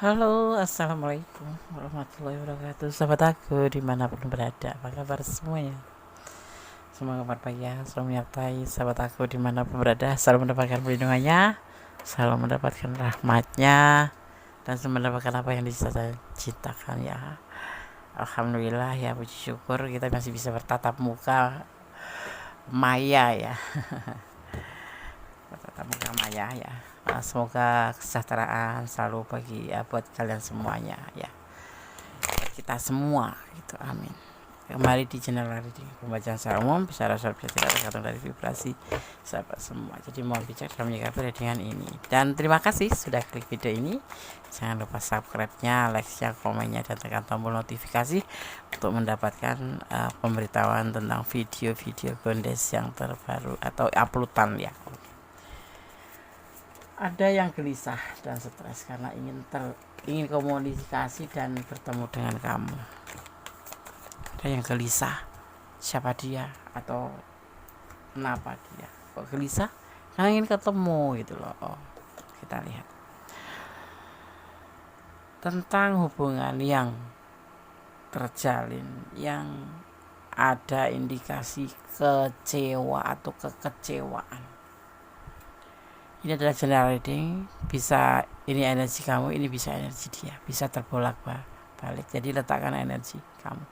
Halo, assalamualaikum warahmatullahi wabarakatuh. Sahabat aku dimanapun berada, apa kabar semuanya? Semoga berbahagia, selalu menyertai sahabat aku dimanapun berada, selalu mendapatkan perlindungannya, selalu mendapatkan rahmatnya, dan selalu mendapatkan apa yang dicita-citakan ya. Alhamdulillah ya, puji syukur kita masih bisa bertatap muka maya ya, bertatap muka maya ya. Semoga kesejahteraan selalu bagi buat kalian semuanya ya, kita semua itu, amin. Kembali di channel reading pembacaan secara umum, bisa rasa bisa tidak tergantung dari vibrasi sahabat semua. Jadi mohon bijak dalam menyikapi readingan ini, dan terima kasih sudah klik video ini. Jangan lupa subscribe-nya, like-nya, komennya, dan tekan tombol notifikasi untuk mendapatkan pemberitahuan tentang video-video Gondes yang terbaru atau uploadan ya. Ada yang gelisah dan stres karena ingin komunikasi dan bertemu dengan kamu. Ada yang gelisah, siapa dia atau kenapa dia kok gelisah? Karena ingin ketemu gitu loh. Kita lihat tentang hubungan yang terjalin yang ada indikasi kecewa atau kekecewaan. Ini adalah general reading, bisa ini energi kamu, ini bisa energi dia, bisa terbolak balik. Jadi letakkan energi kamu.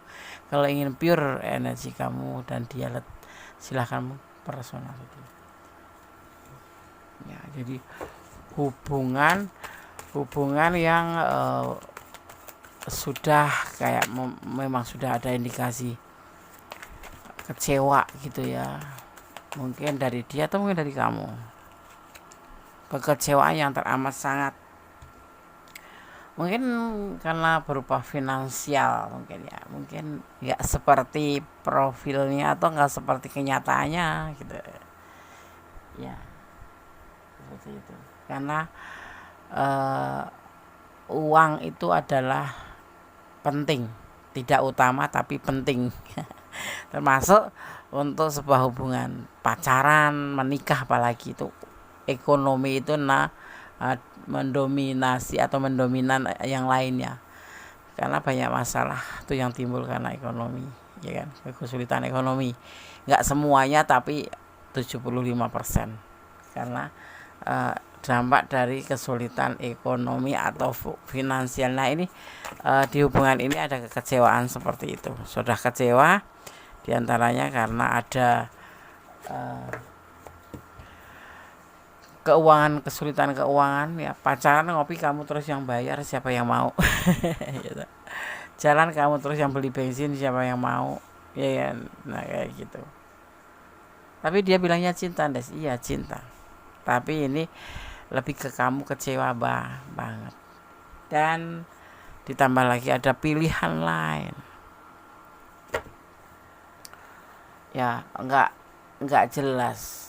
Kalau ingin pure energi kamu dan dia, silahkan personal. Ya, jadi hubungan yang sudah kayak memang sudah ada indikasi kecewa gitu ya. Mungkin dari dia atau mungkin dari kamu. Kekecewaan yang teramat sangat, mungkin karena berupa finansial, mungkin nggak seperti profilnya atau nggak seperti kenyataannya gitu ya, seperti itu. Karena uang itu adalah penting, tidak utama tapi penting termasuk untuk sebuah hubungan pacaran, menikah, apalagi itu ekonomi itu mendominasi atau mendominan yang lainnya, karena banyak masalah tuh yang timbul karena ekonomi ya kan, kesulitan ekonomi. Nggak semuanya tapi 75% karena dampak dari kesulitan ekonomi atau finansial. Nah ini di hubungan ini ada kekecewaan seperti itu. Sudah kecewa diantaranya karena ada kesulitan keuangan ya. Pacaran ngopi kamu terus yang bayar, siapa yang mau? Gitu. Jalan kamu terus yang beli bensin, siapa yang mau? Ya, nah kayak gitu. Tapi dia bilangnya cinta, Des. Iya cinta, tapi ini lebih ke kamu kecewa banget. Dan ditambah lagi ada pilihan lain ya, nggak jelas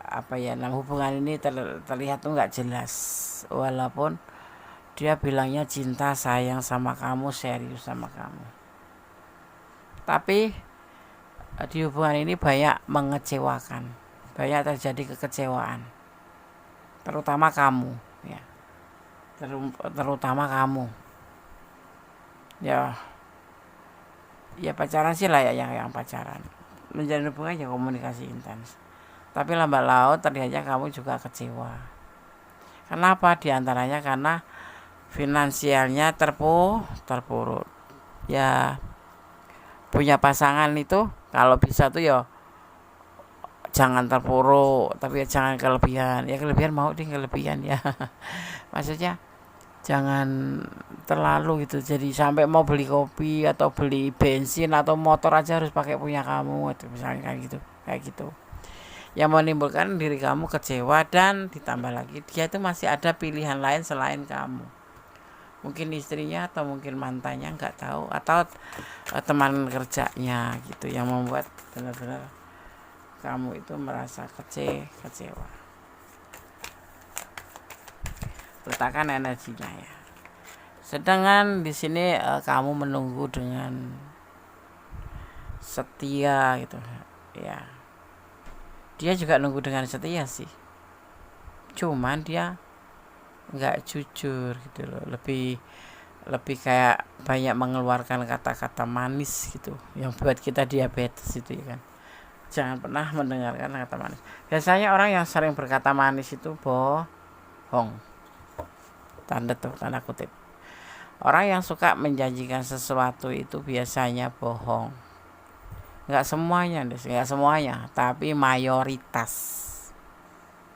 apa ya, hubungan ini terlihat tuh nggak jelas. Walaupun dia bilangnya cinta, sayang sama kamu, serius sama kamu, tapi di hubungan ini banyak mengecewakan, banyak terjadi kekecewaan, terutama kamu ya, terutama kamu ya. Pacaran sih lah ya, yang pacaran menjalin hubungan ya komunikasi intens, tapi lambat laun terlihatnya kamu juga kecewa. Kenapa? Diantaranya karena finansialnya terpuruk ya. Punya pasangan itu kalau bisa tuh ya jangan terpuruk, tapi ya jangan kelebihan. Ya kelebihan mau deh, kelebihan ya maksudnya jangan terlalu gitu, jadi sampai mau beli kopi atau beli bensin atau motor aja harus pakai punya kamu itu misalnya, kayak gitu yang menimbulkan diri kamu kecewa. Dan ditambah lagi dia itu masih ada pilihan lain selain kamu, mungkin istrinya atau mungkin mantannya, nggak tahu, atau teman kerjanya gitu, yang membuat benar-benar kamu itu merasa kecewa. Letakkan energinya ya. Sedangkan di sini kamu menunggu dengan setia gitu ya. Dia juga nunggu dengan setia sih, cuman dia nggak jujur gitu loh, lebih lebih kayak banyak mengeluarkan kata-kata manis gitu yang buat kita diabetes itu ya kan. Jangan pernah mendengarkan kata manis. Biasanya orang yang sering berkata manis itu bohong, tanda kutip. Orang yang suka menjanjikan sesuatu itu biasanya bohong. Nggak semuanya, nggak semuanya, tapi mayoritas.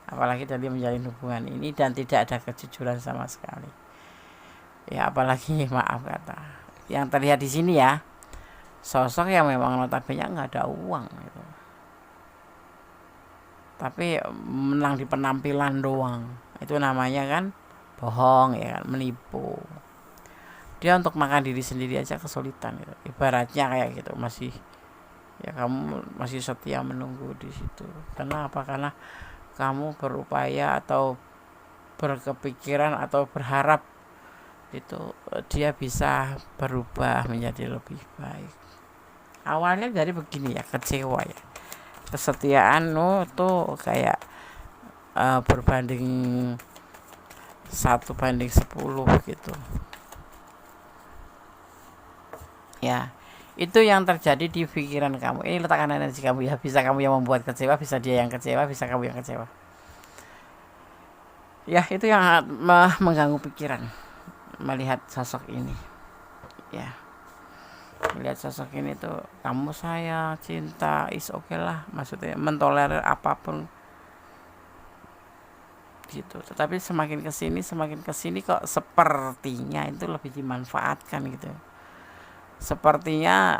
Apalagi tadi menjalin hubungan ini dan tidak ada kejujuran sama sekali. Ya apalagi maaf kata. Yang terlihat di sini ya, sosok yang memang notabene nggak ada uang gitu. Tapi menang di penampilan doang. Itu namanya kan bohong ya kan, menipu. Dia untuk makan diri sendiri aja kesulitan gitu. Ibaratnya kayak gitu, masih ya kamu masih setia menunggu di situ. Karena apa? Karena kamu berupaya atau berkepikiran atau berharap itu dia bisa berubah menjadi lebih baik. Awalnya dari begini ya, kecewa ya. Kesetiaan tuh kayak berbanding 1:10 gitu. Ya, itu yang terjadi di pikiran kamu. Ini letakkan energi kamu ya. Bisa kamu yang membuat kecewa, bisa dia yang kecewa, bisa kamu yang kecewa. Ya, itu yang mengganggu pikiran melihat sosok ini. Ya, melihat sosok ini tuh kamu sayang, cinta, is oke lah, maksudnya mentolerir apapun gitu. Tetapi semakin kesini kok sepertinya itu lebih dimanfaatkan gitu. Sepertinya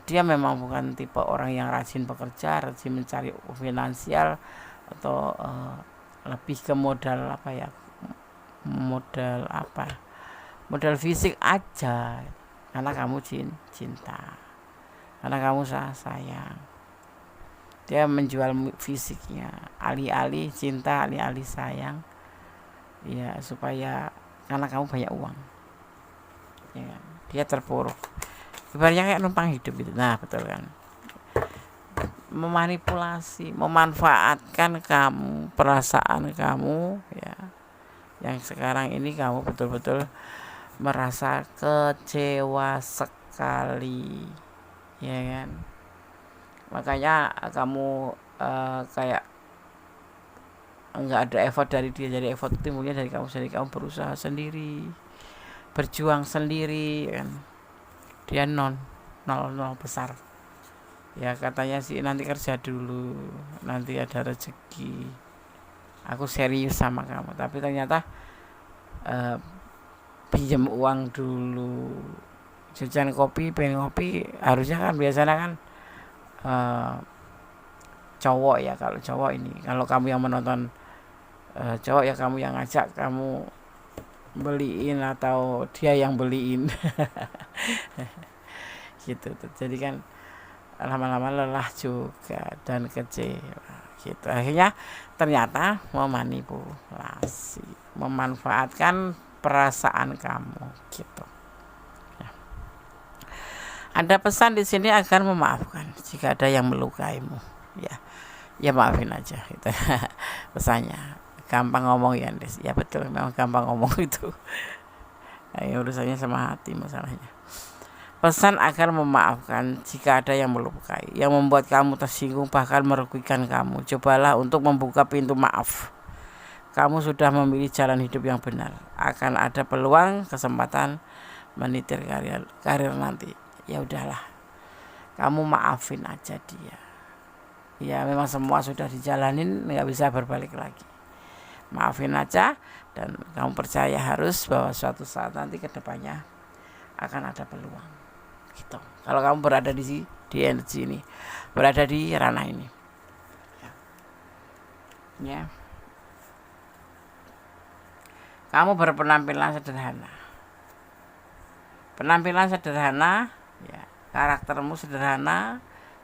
dia memang bukan tipe orang yang rajin bekerja, rajin mencari finansial, atau lebih ke modal apa ya, modal fisik aja, karena kamu cinta, karena kamu sayang. Dia menjual fisiknya, alih-alih cinta, alih-alih sayang, ya supaya karena kamu banyak uang, ya kan? Dia terpuruk. Ibaratnya kayak numpang hidup gitu. Nah betul kan, memanipulasi, memanfaatkan kamu, perasaan kamu ya, yang sekarang ini kamu betul-betul merasa kecewa sekali, ya kan. Makanya kamu kayak nggak ada effort dari dia. Jadi effort itu timbulnya dari kamu sendiri. Kamu berusaha sendiri, berjuang sendiri kan. Dia nol besar ya, katanya sih nanti kerja dulu, nanti ada rezeki, aku serius sama kamu. Tapi ternyata pinjam uang dulu, jajan kopi, pengen kopi, harusnya kan biasanya kan cowok ya. Kalau cowok ini, kalau kamu yang menonton cowok ya, kamu yang ngajak, kamu beliin atau dia yang beliin gitu. Jadi kan lama-lama lelah juga dan kecewa gitu. Akhirnya ternyata memanipulasi, memanfaatkan perasaan kamu gitu. Ya. Ada pesan di sini agar memaafkan jika ada yang melukaimu. Ya maafin aja gitu. Pesannya gampang ngomong ya, Des. Ya betul, memang gampang ngomong itu. Urusannya sama hati masalahnya. Pesan agar memaafkan jika ada yang melukai, yang membuat kamu tersinggung, bahkan merugikan kamu. Cobalah untuk membuka pintu maaf. Kamu sudah memilih jalan hidup yang benar. Akan ada peluang, kesempatan menitir karir nanti. Ya udahlah, kamu maafin aja dia. Ya memang semua sudah dijalanin, nggak bisa berbalik lagi. Maafin aja, dan kamu percaya harus bahwa suatu saat nanti kedepannya akan ada peluang. Gitu. Kalau kamu berada di energi ini, berada di ranah ini, ya. Kamu berpenampilan sederhana, ya. Karaktermu sederhana,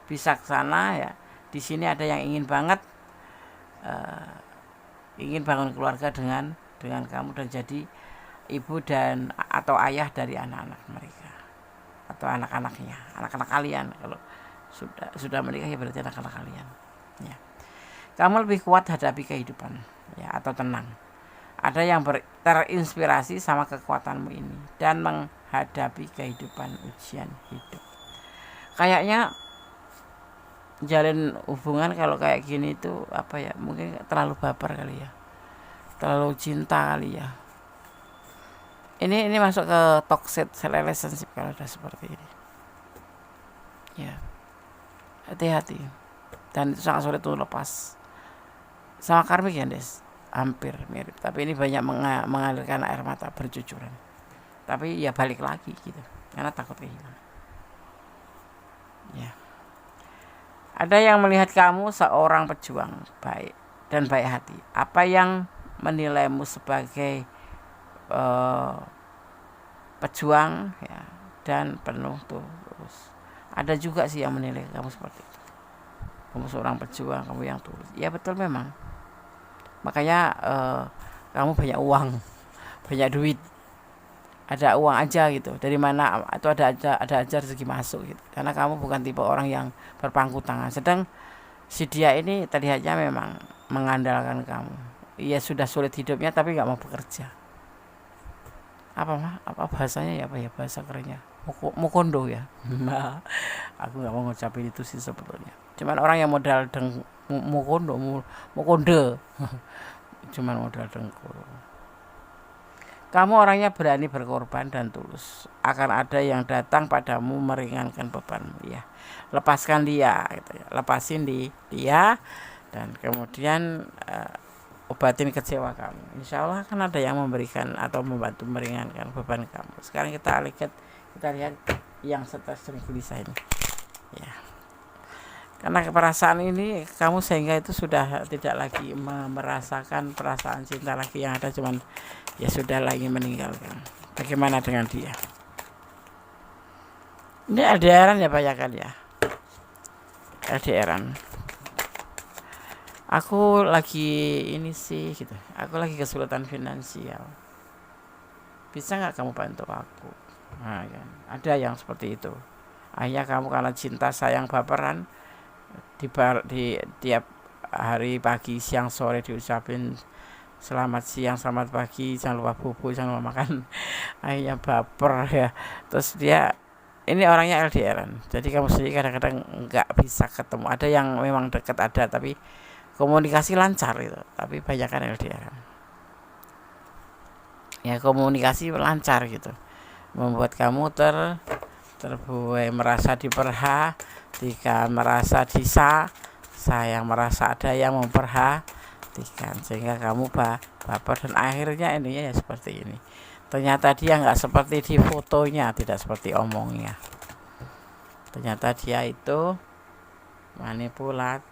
bijaksana, ya. Di sini ada yang ingin banget, ingin bangun keluarga dengan kamu dan jadi ibu dan atau ayah dari anak-anak mereka, atau anak-anaknya, anak-anak kalian. Kalau sudah menikah ya berarti anak-anak kalian, ya. Kamu lebih kuat hadapi kehidupan, ya, atau tenang. Ada yang terinspirasi sama kekuatanmu ini dan menghadapi kehidupan ujian hidup. Kayaknya jalin hubungan kalau kayak gini itu apa ya, mungkin terlalu baper kali ya, terlalu cinta kali ya. Ini masuk ke toxic relationship kalau udah seperti ini. Ya, hati-hati. Dan itu sangat sulit untuk lepas. Sama karmik ya, Des, hampir mirip. Tapi ini banyak mengalirkan air mata bercucuran. Tapi ya balik lagi gitu, karena takut kehilangan. Ya. Ada yang melihat kamu seorang pejuang baik dan baik hati. Apa yang menilaimu sebagai pejuang ya, dan penuh tulus. Ada juga sih yang menilai kamu seperti itu. Kamu seorang pejuang, kamu yang tulus. Ya betul memang. Makanya kamu banyak uang, banyak duit. Ada uang aja gitu. Dari mana atau ada aja rezeki masuk gitu. Karena kamu bukan tipe orang yang berpangku tangan. Sedang si dia ini tadi aja memang mengandalkan kamu. Ia sudah sulit hidupnya tapi nggak mau bekerja. Apa bahasanya ya, apa ya bahasa kerennya, mukondo ya. Aku nggak mau ngucapin itu sih sebetulnya. Cuman orang yang modal mukonde cuman modal dengkul. Kamu orangnya berani berkorban dan tulus. Akan ada yang datang padamu meringankan bebanmu ya. Lepaskan dia gitu ya. Lepasin dia dan kemudian obatin kecewa kamu. Insya Allah akan ada yang memberikan atau membantu meringankan beban kamu. Sekarang kita lihat yang stres dan gelisah ini. Ya. Karena perasaan ini kamu sehingga itu sudah tidak lagi merasakan perasaan cinta lagi, yang ada cuman ya sudah lagi meninggalkan. Bagaimana dengan dia? Ini LDRan ya banyak kan ya. LDRan. Aku lagi ini sih gitu. Aku lagi kesulitan finansial. Bisa nggak kamu bantu aku? Nah, kan. Ada yang seperti itu. Akhirnya kamu karena cinta sayang baperan di tiap hari pagi siang sore diucapin selamat siang selamat pagi, jangan lupa bobo, jangan lupa makan. Akhirnya baper ya. Terus dia ini orangnya LDRan. Jadi kamu sendiri kadang-kadang nggak bisa ketemu. Ada yang memang dekat ada tapi komunikasi lancar gitu, tapi banyak kan LDR. Ya komunikasi lancar gitu, membuat kamu terbuai merasa diperhatikan, merasa sayang, merasa ada yang memperhatikan, sehingga kamu baper dan akhirnya ininya ya seperti ini. Ternyata dia nggak seperti di fotonya, tidak seperti omongnya. Ternyata dia itu manipulatif.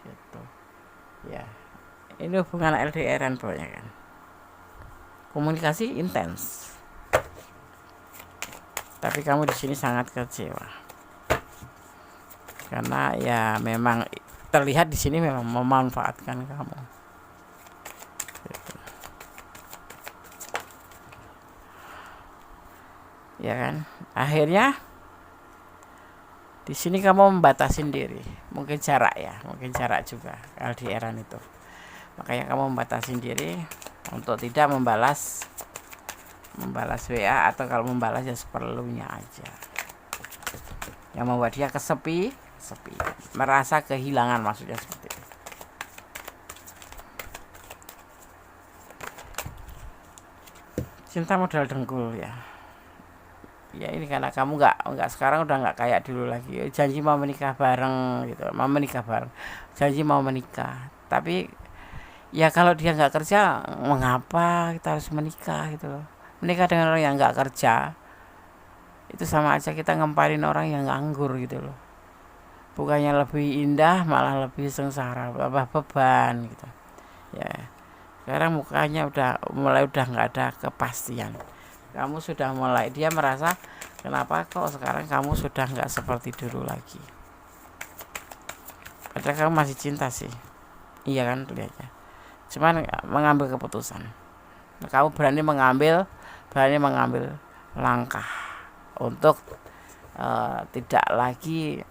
Gitu. Ya, ini hubungan LDRan pokoknya kan. Komunikasi intens. Tapi kamu di sini sangat kecewa. Karena ya memang terlihat di sini memang memanfaatkan kamu. Gitu. Ya kan? Akhirnya di sini kamu membatasin diri, mungkin jarak juga LDRan itu. Makanya kamu membatasin diri untuk tidak membalas WA, atau kalau membalas ya seperlunya aja. Yang membuat dia sepi, merasa kehilangan, maksudnya seperti itu. Cinta modal dengkul ya. Ya ini karena kamu nggak sekarang udah nggak kayak dulu lagi, janji mau menikah bareng gitu, janji mau menikah, tapi ya kalau dia nggak kerja mengapa kita harus menikah gitu loh. Menikah dengan orang yang nggak kerja itu sama aja kita ngemparin orang yang nganggur gitu loh. Bukannya lebih indah, malah lebih sengsara, tambah beban gitu ya. Sekarang mukanya udah nggak ada kepastian. Kamu sudah mulai, dia merasa kenapa kok sekarang kamu sudah nggak seperti dulu lagi. Padahal kamu masih cinta sih, iya kan, lihatnya. Cuman mengambil keputusan. Kamu berani mengambil langkah untuk tidak lagi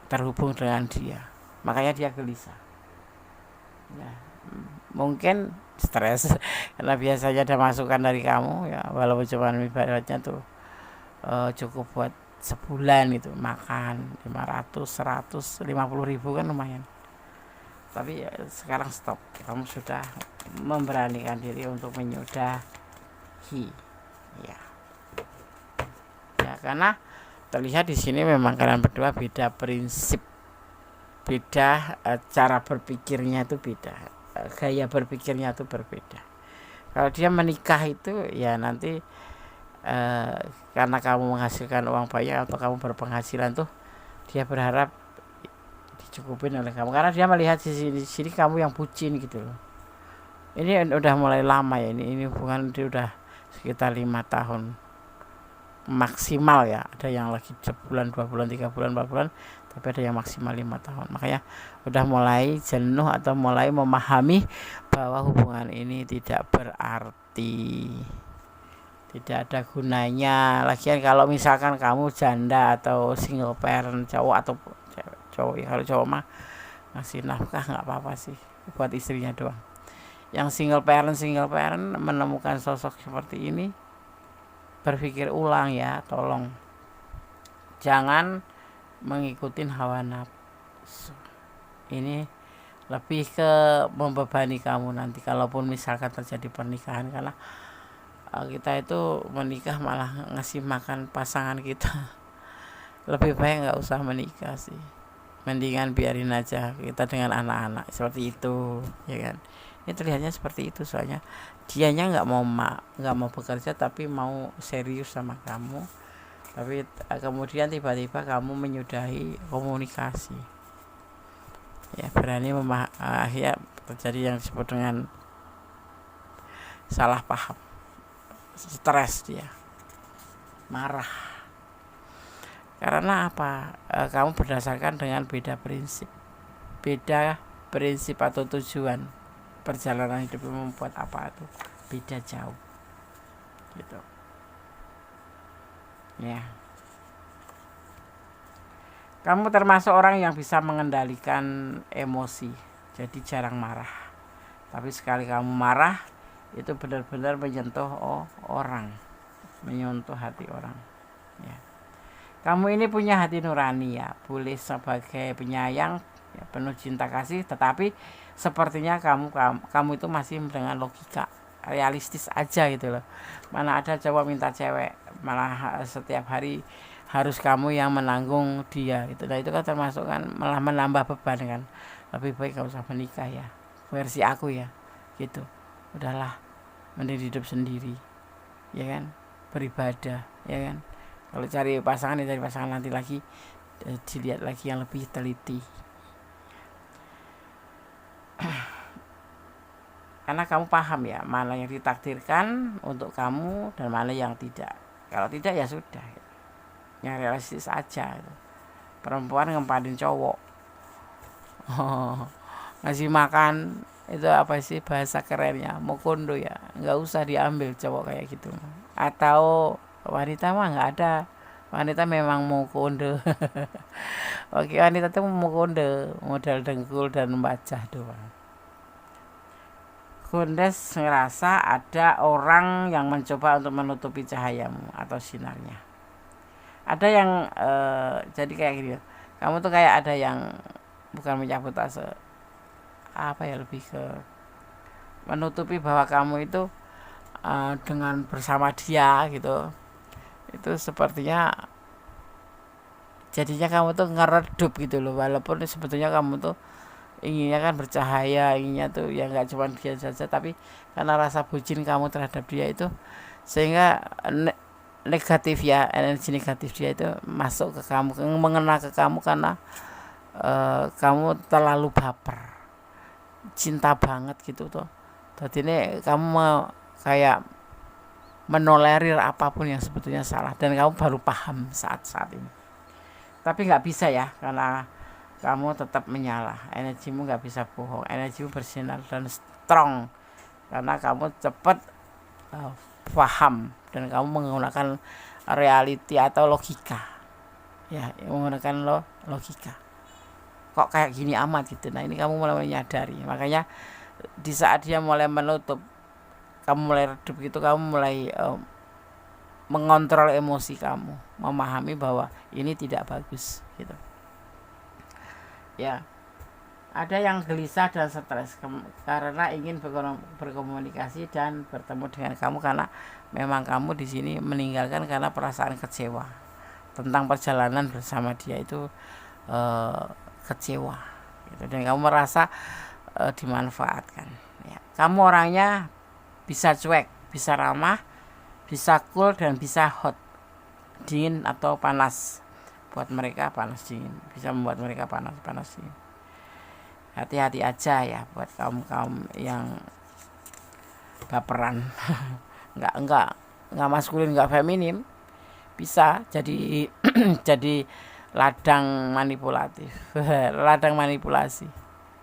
terhubung dengan dia. Makanya dia gelisah. Ya, mungkin stres karena biasanya ada masukan dari kamu ya, walaupun cuma ibaratnya tuh cukup buat sebulan gitu makan 500 150 ribu kan lumayan. Tapi ya, sekarang stop, kamu sudah memberanikan diri untuk menyudahi ya. Ya karena terlihat di sini memang kalian berdua beda prinsip, beda cara berpikirnya itu beda, gaya berpikirnya itu berbeda. Kalau dia menikah itu ya nanti karena kamu menghasilkan uang banyak atau kamu berpenghasilan tuh dia berharap dicukupin oleh kamu karena dia melihat di sini kamu yang bucin gitu loh. Ini udah mulai lama ya, ini hubungan dia udah sekitar 5 tahun maksimal ya, ada yang lagi sebulan 2 bulan 3 bulan 4 bulan, tapi ada yang maksimal 5 tahun. Makanya udah mulai jenuh atau mulai memahami bahwa hubungan ini tidak berarti, tidak ada gunanya. Lagian kalau misalkan kamu janda atau single parent cowok atau cowok ya, kalau cowok mah ngasih nafkah nggak apa-apa sih buat istrinya doang. Yang single parent menemukan sosok seperti ini, berpikir ulang ya, tolong jangan mengikuti hawa nafsu. Ini lebih ke membebani kamu nanti kalaupun misalkan terjadi pernikahan, karena kita itu menikah malah ngasih makan pasangan kita. Lebih baik nggak usah menikah sih, mendingan biarin aja kita dengan anak-anak seperti itu ya kan. Ini terlihatnya seperti itu, soalnya dianya nggak mau bekerja tapi mau serius sama kamu, tapi kemudian tiba-tiba kamu menyudahi komunikasi ya, berani akhirnya terjadi yang disebut dengan salah paham, stres, dia marah karena apa? Kamu berdasarkan dengan beda prinsip atau tujuan perjalanan hidup membuat apa itu beda jauh gitu ya. Kamu termasuk orang yang bisa mengendalikan emosi, jadi jarang marah, tapi sekali kamu marah itu benar-benar menyentuh orang, menyentuh hati orang ya. Kamu ini punya hati nurani ya, boleh sebagai penyayang ya, penuh cinta kasih, tetapi sepertinya kamu itu masih dengan logika realistis aja gitu loh. Mana ada cowok minta cewek malah setiap hari harus kamu yang menanggung dia gitu. Nah itu kan termasuk kan malah menambah beban kan. Lebih baik gak usah menikah ya, versi aku ya gitu. Udahlah, mending hidup sendiri ya kan, beribadah ya kan. Kalau cari pasangan ya cari pasangan nanti lagi dilihat lagi yang lebih teliti. Karena kamu paham ya mana yang ditakdirkan untuk kamu dan mana yang tidak. Kalau tidak ya sudah, yang realistis aja gitu. Perempuan ngempanin cowok ngasih makan itu apa sih bahasa kerennya, mokondo ya, nggak usah diambil cowok kayak gitu. Atau wanita mah nggak ada, wanita memang mokondo. Oke, wanita tuh mokondo, modal dengkul dan wajah doang. Gondes ngerasa ada orang yang mencoba untuk menutupi cahayamu atau sinarnya. Ada yang jadi kayak gini, kamu tuh kayak ada yang bukan mencabut ase, apa ya, lebih ke menutupi bahwa kamu itu dengan bersama dia gitu, itu sepertinya jadinya kamu tuh ngeredup gitu loh, walaupun sebetulnya kamu tuh inginnya kan bercahaya, inginnya tuh ya nggak cuma dia saja, tapi karena rasa bucin kamu terhadap dia itu sehingga negatif ya, energi negatif dia itu masuk ke kamu, mengena ke kamu karena kamu terlalu baper, cinta banget gitu tuh. Jadi ini kamu mau kayak menolerir apapun yang sebetulnya salah, dan kamu baru paham saat ini. Tapi nggak bisa ya, karena kamu tetap menyalah, energimu nggak bisa bohong, energimu bersinar dan strong karena kamu cepat paham dan kamu menggunakan reality atau logika ya, menggunakan logika. Kok kayak gini amat gitu. Nah ini kamu mulai menyadari, makanya di saat dia mulai menutup, kamu mulai redup gitu, kamu mulai mengontrol emosi kamu, memahami bahwa ini tidak bagus gitu ya. Ada yang gelisah dan stres karena ingin berkomunikasi dan bertemu dengan kamu, karena memang kamu di sini meninggalkan karena perasaan kecewa tentang perjalanan bersama dia itu, kecewa gitu, dan kamu merasa dimanfaatkan ya. Kamu orangnya bisa cuek, bisa ramah, bisa cool, dan bisa hot, dingin atau panas. Buat mereka panas dingin, bisa membuat mereka panas dingin. Hati-hati aja ya buat kaum yang baperan. enggak maskulin, enggak feminim, bisa jadi jadi ladang manipulatif. Ladang manipulasi.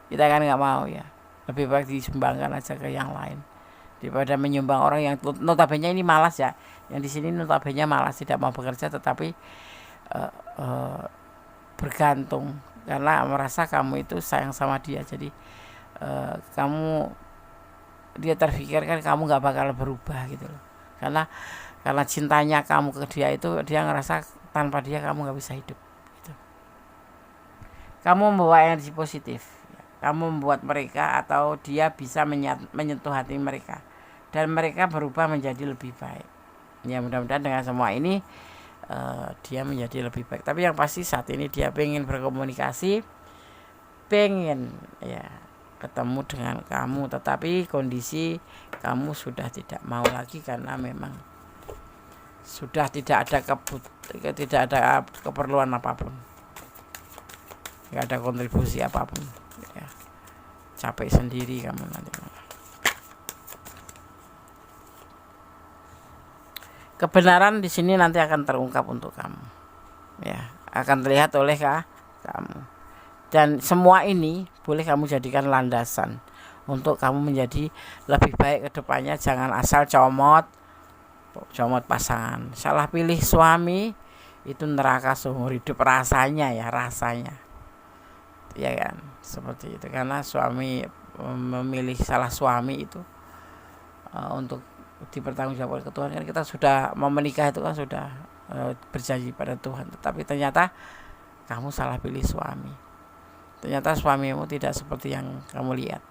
Kita kan enggak mau ya. Lebih baik disumbangkan aja ke yang lain daripada menyumbang orang yang notabene ini malas ya. Yang di sini notabene malas, tidak mau bekerja, tetapi bergantung karena merasa kamu itu sayang sama dia. Jadi dia terpikirkan kamu nggak bakal berubah gitu loh, karena cintanya kamu ke dia itu, dia ngerasa tanpa dia kamu nggak bisa hidup gitu. Kamu membawa energi positif, kamu membuat mereka atau dia bisa menyentuh hati mereka dan mereka berubah menjadi lebih baik ya. Mudah-mudahan dengan semua ini dia menjadi lebih baik. Tapi yang pasti saat ini dia pengen berkomunikasi, pengen ya ketemu dengan kamu, tetapi kondisi kamu sudah tidak mau lagi karena memang sudah tidak ada keperluan apapun, nggak ada kontribusi apapun ya. Capek sendiri kamu nanti. Kebenaran di sini nanti akan terungkap untuk kamu ya, akan terlihat oleh kamu, dan semua ini boleh kamu jadikan landasan untuk kamu menjadi lebih baik ke depannya. Jangan asal comot pasangan. Salah pilih suami itu neraka seumur hidup rasanya ya kan, seperti itu. Karena suami memilih salah suami itu untuk dipertanggungjawabkan ke Tuhan. Kan kita sudah mau menikah itu kan sudah berjanji pada Tuhan, tetapi ternyata kamu salah pilih suami. Ternyata suamimu tidak seperti yang kamu lihat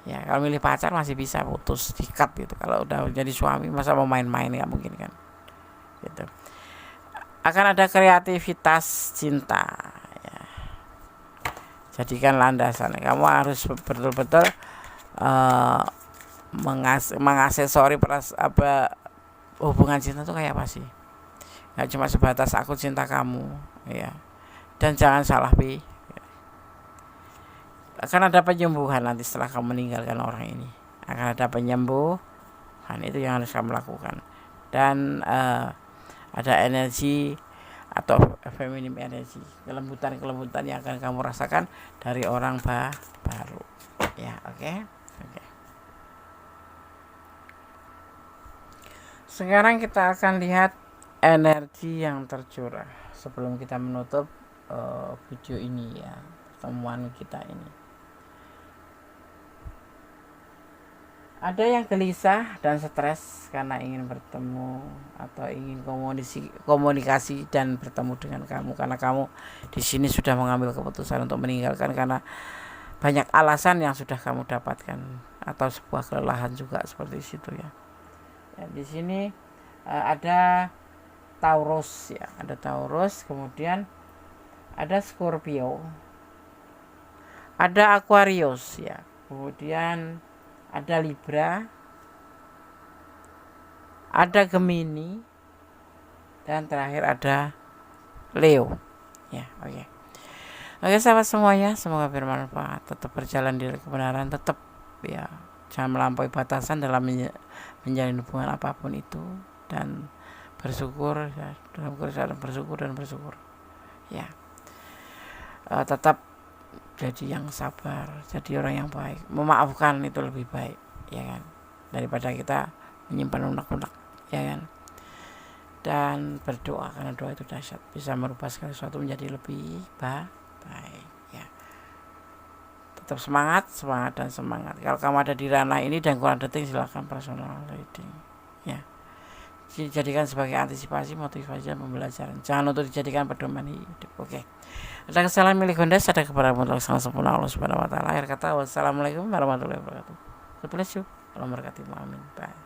ya. Kalau milih pacar masih bisa putus, dikat gitu. Kalau udah jadi suami masa mau main-main, nggak mungkin kan gitu. Akan ada kreativitas cinta ya. Jadikan landasan, kamu harus betul-betul mengaksesori hubungan cinta itu kayak apa sih. Nggak cuma sebatas aku cinta kamu ya. Dan jangan salah pilih. Akan ada penyembuhan nanti setelah kamu meninggalkan orang ini. Akan ada penyembuhan, itu yang harus kamu lakukan. Dan ada energi atau feminim energi, kelembutan yang akan kamu rasakan dari orang baru ya. Oke. Sekarang kita akan lihat energi yang tercurah sebelum kita menutup video ini ya, pertemuan kita ini. Ada yang gelisah dan stres karena ingin bertemu atau ingin komunikasi dan bertemu dengan kamu, karena kamu di sini sudah mengambil keputusan untuk meninggalkan karena banyak alasan yang sudah kamu dapatkan, atau sebuah kelelahan juga seperti situ ya. Di sini ada Taurus ya, kemudian ada Scorpio, ada Aquarius ya, kemudian ada Libra, ada Gemini, dan terakhir ada Leo ya. Oke sahabat semuanya, semoga bermanfaat. Tetap berjalan di kebenaran, tetap ya, jangan melampaui batasan dalam menjalin hubungan apapun itu, dan bersyukur ya, dalam keadaan bersyukur ya. Tetap jadi yang sabar, jadi orang yang baik, memaafkan itu lebih baik ya kan, daripada kita menyimpan unek-unek ya kan. Dan berdoa, karena doa itu dahsyat, bisa merubah segala sesuatu menjadi lebih baik ya. tetap semangat dan semangat. Kalau kamu ada di ranah ini dan kurang detik, silakan personal reading ya. Dijadikan sebagai antisipasi, motivasi, dan pembelajaran, jangan untuk dijadikan pedoman hidup. Oke. Ada kesalahan milik Honda, ada kepada mutlak sang sempurna Allah Subhanahu wa taala. Akhir kata, wassalamualaikum warahmatullahi wabarakatuh. God bless you. Allah memberkati. Amin. Bye.